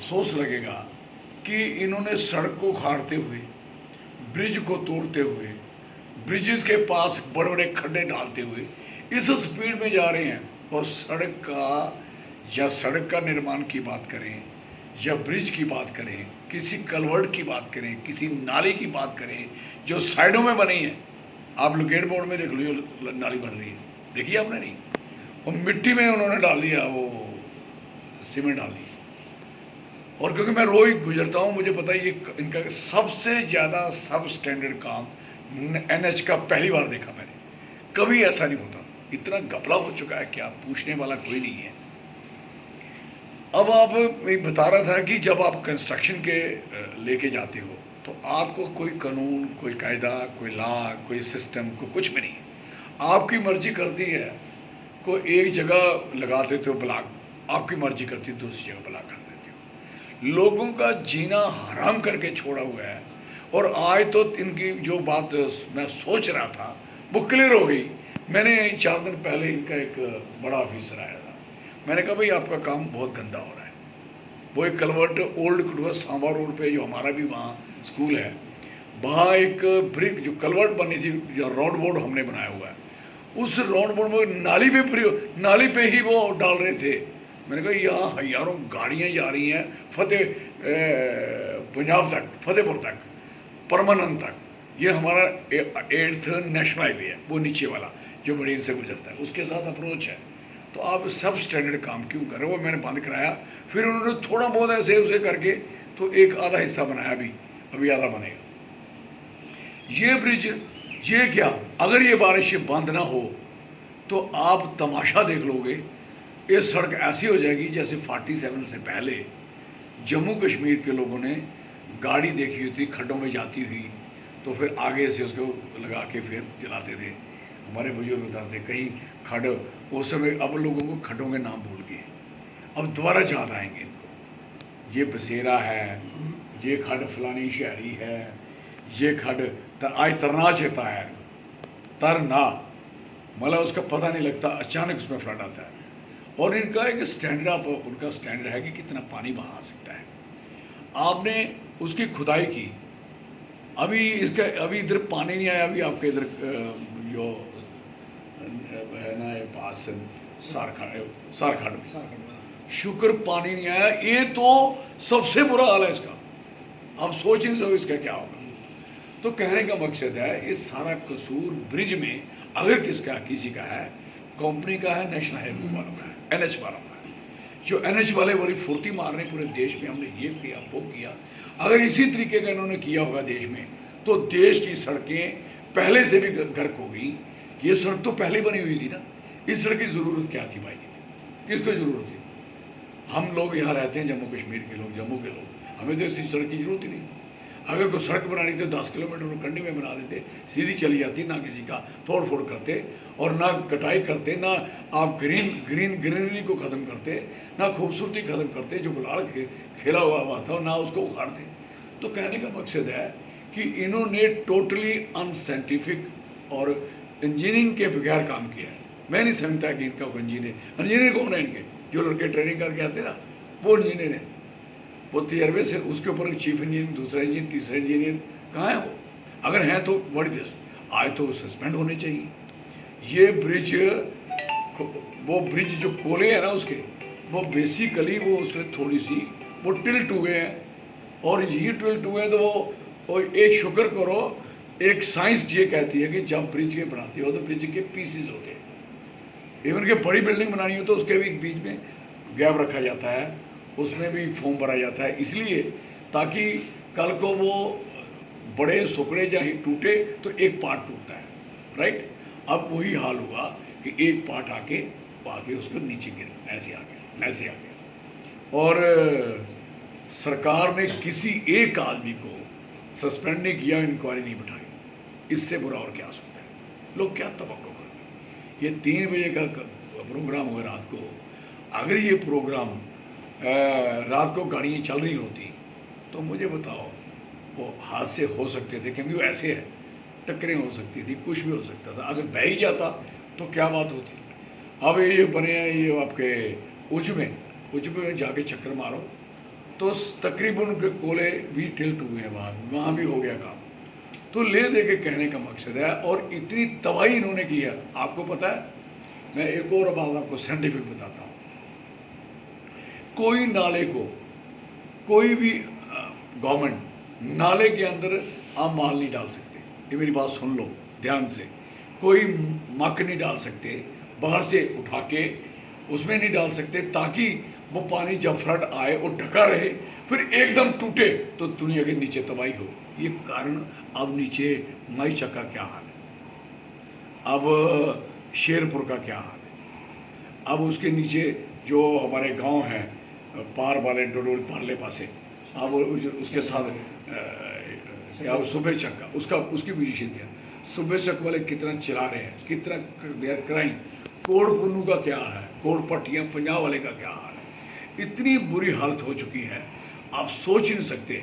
अफसोस लगेगा कि इन्होंने सड़क को उखाड़ते हुए, ब्रिज को तोड़ते हुए, ब्रिजेस के पास बड़े बड़े खड्डे डालते हुए इस स्पीड में जा रहे हैं। और सड़क का निर्माण की बात करें या ब्रिज की बात करें, किसी कलवर्ट की बात करें, किसी नाली की बात करें जो साइडों में बनी है, आप लोकेट बोर्ड में देख लो जो नाली बन रही है, देखिए आपने? नहीं, वो मिट्टी में उन्होंने डाल दिया, वो सीमेंट डाल दी। और क्योंकि मैं रोज गुजरता हूँ, मुझे पता है ये इनका सबसे ज़्यादा सब स्टैंडर्ड काम NH का पहली बार देखा मैंने। कभी ऐसा नहीं होता, इतना घपला हो चुका है कि आप पूछने वाला कोई नहीं है। अब आप मैं बता रहा था कि जब आप कंस्ट्रक्शन के लेके जाते हो तो आपको कोई कानून, कोई कायदा, कोई लॉ, कोई सिस्टम को कुछ भी नहीं है। आपकी मर्जी करती है, कोई एक जगह लगा देते हो ब्लॉक, आपकी मर्जी करती है दूसरी जगह ब्लॉक कर देते हो। लोगों का जीना हराम करके छोड़ा हुआ है। और आज तो इनकी जो बात मैं सोच रहा था वो क्लियर हो गई। मैंने 4 दिन पहले इनका एक बड़ा ऑफिसर आया था, मैंने कहा भाई आपका काम बहुत गंदा हो रहा है। वो एक कलवर्ट ओल्ड कटुआ सांबा रोड पे, जो हमारा भी वहाँ स्कूल है, वहाँ एक ब्रिक जो कलवर्ट बनी थी, जो रोड बोर्ड हमने बनाया हुआ है, उस रोड बोर्ड में नाली पे ही वो डाल रहे थे। मैंने कहा यहाँ हजारों गाड़ियाँ जा रही हैं पंजाब तक, फतेहपुर तक, परमानंद तक। ये हमारा 8th नेशनल हाईवे है, वो नीचे वाला जो मरीन से गुजरता है, उसके साथ अप्रोच है। तो आप सब स्टैंडर्ड काम क्यों कर रहे हो? वो मैंने बंद कराया, फिर उन्होंने थोड़ा बहुत ऐसे उसे करके तो एक आधा हिस्सा बनाया, अभी आधा बनेगा। ये ब्रिज, ये क्या, अगर ये बारिश बंद ना हो तो आप तमाशा देख लोगे। ये सड़क ऐसी हो जाएगी जैसे 47 से पहले जम्मू कश्मीर के लोगों ने गाड़ी देखी हुई थी खड्डों में जाती हुई, तो फिर आगे से उसको लगा के फिर चलाते थे। हमारे बुजुर्ग बताते कहीं खड्ड, उस समय अब लोगों को खड्डों के नाम भूल गए, अब दोबारा याद आएंगे इनको। ये बसेरा है, ये खड्ड फलानी शहरी है, ये खड्ड आज तरना चेता है, तरना मतलब उसका पता नहीं लगता, अचानक उसमें फ्लड आता है। और इनका एक स्टैंडर्ड, उनका स्टैंडर्ड है कि कितना पानी वहाँ आ सकता है। आपने उसकी खुदाई की, अभी इधर पानी नहीं आया, अभी आपके इधर जो है ना ये पास सारखंड शुक्र पानी नहीं आया। ये तो सबसे बुरा हाल है इसका, आप सोच नहीं सकते इसका क्या होगा। तो कहने का मकसद है, ये सारा कसूर ब्रिज में अगर किसी का है, कंपनी का है, नेशनल हाईवे वालों का है, NH वालों का है। जो NH वाले बड़ी फुर्ती मार रहे हैं पूरे देश में, हमने ये किया वो किया। अगर इसी तरीके का इन्होंने किया होगा देश में, तो देश की सड़कें पहले से भी गर्क हो गई। ये सड़क तो पहले बनी हुई थी ना, इस सड़क की ज़रूरत क्या थी भाई, किसको ज़रूरत थी? हम लोग यहाँ रहते हैं, जम्मू कश्मीर के लोग, जम्मू के लोग, हमें तो इसी सड़क की ज़रूरत ही नहीं। अगर कोई सड़क बनानी थी 10 किलोमीटर कंडी में बना देते, सीधी चली जाती, ना किसी का तोड़ फोड़ करते और ना कटाई करते, ना आप ग्रीनरी को ख़त्म करते, ना खूबसूरती ख़त्म करते, जो गुलाल खेला हुआ था, ना उसको उखाड़ते। तो कहने का मकसद है कि इन्होंने टोटली अनसाइंटिफिक और इंजीनियरिंग के बगैर काम किया है। मैं नहीं समझता कि इनका कोई इंजीनियर कौन है? इनके जो लड़के ट्रेनिंग करके आते ना, वो इंजीनियर है, वो तजर्बे से, उसके ऊपर चीफ इंजीनियर, दूसरा इंजीनियर, तीसरा इंजीनियर कहाँ है वो? अगर हैं तो व्हाट इज दिस, आज तो सस्पेंड होने चाहिए। ये ब्रिज, वो ब्रिज जो कोले है ना उसके, वो बेसिकली वो उसमें थोड़ी सी वो टिल्ट हुए हैं, और ये टिल्ट हुए हैं तो वो एक शुक्र करो, एक साइंस ये कहती है कि जब ब्रिज के बनाती हो तो ब्रिज के पीसीज होते हैं। इवन के बड़ी बिल्डिंग बनानी हो तो उसके भी बीच में गैप रखा जाता है, उसमें भी फोम भरा जाता है, इसलिए ताकि कल को वो बड़े सुकड़े चाहे टूटे तो एक पार्ट टूटता है, राइट? अब वही हाल हुआ कि एक पार्ट आके उसको नीचे गिरा, ऐसे आ गया। और सरकार ने किसी एक आदमी को सस्पेंड नहीं किया, इंक्वायरी नहीं बिठाई, इससे बुरा और क्या हो सकता है? लोग क्या तवक्को करेंगे? ये 3 बजे का प्रोग्राम होगा रात को, अगर ये प्रोग्राम रात को गाड़ियाँ चल रही होती तो मुझे बताओ, वो हादसे हो सकते थे, क्योंकि वो ऐसे है, टक्करें हो सकती थी, कुछ भी हो सकता था। अगर बह ही जाता तो क्या बात होती। अब ये बने हैं ये आपके उज में जाके चक्कर मारो, तो तकरीबन उनके कोले भी टिल्ट हुए हैं, वहाँ भी हो गया काम। तो ले दे के कहने का मकसद है, और इतनी तबाही इन्होंने की है। आपको पता है, मैं एक और बात आपको साइंटिफिक बताता हूँ। कोई नाले को, कोई भी गवर्नमेंट नाले के अंदर आप माल नहीं डाल सकते। ये मेरी बात सुन लो ध्यान से। कोई मक नहीं डाल सकते, बाहर से उठा के उसमें नहीं डाल सकते, ताकि वो पानी जब फ्लड आए और ढका रहे, फिर एकदम टूटे तो दुनिया के नीचे तबाही हो। ये कारण। अब नीचे माईचा का क्या हाल है, अब शेरपुर का क्या हाल है, अब उसके नीचे जो हमारे गांव हैं पार वाले डोडोल पारले पासे, अब उसके साथ क्या सुबह चक का उसकी पोजीशन क्या, सुबह चक वाले कितना चिल्ला रहे हैं, कितना देर क्राइम। कोड़ पुन्नू का क्या है, कोड़ पट्टियाँ पंजाब वाले का क्या हाल है। इतनी बुरी हालत हो चुकी है, आप सोच नहीं सकते।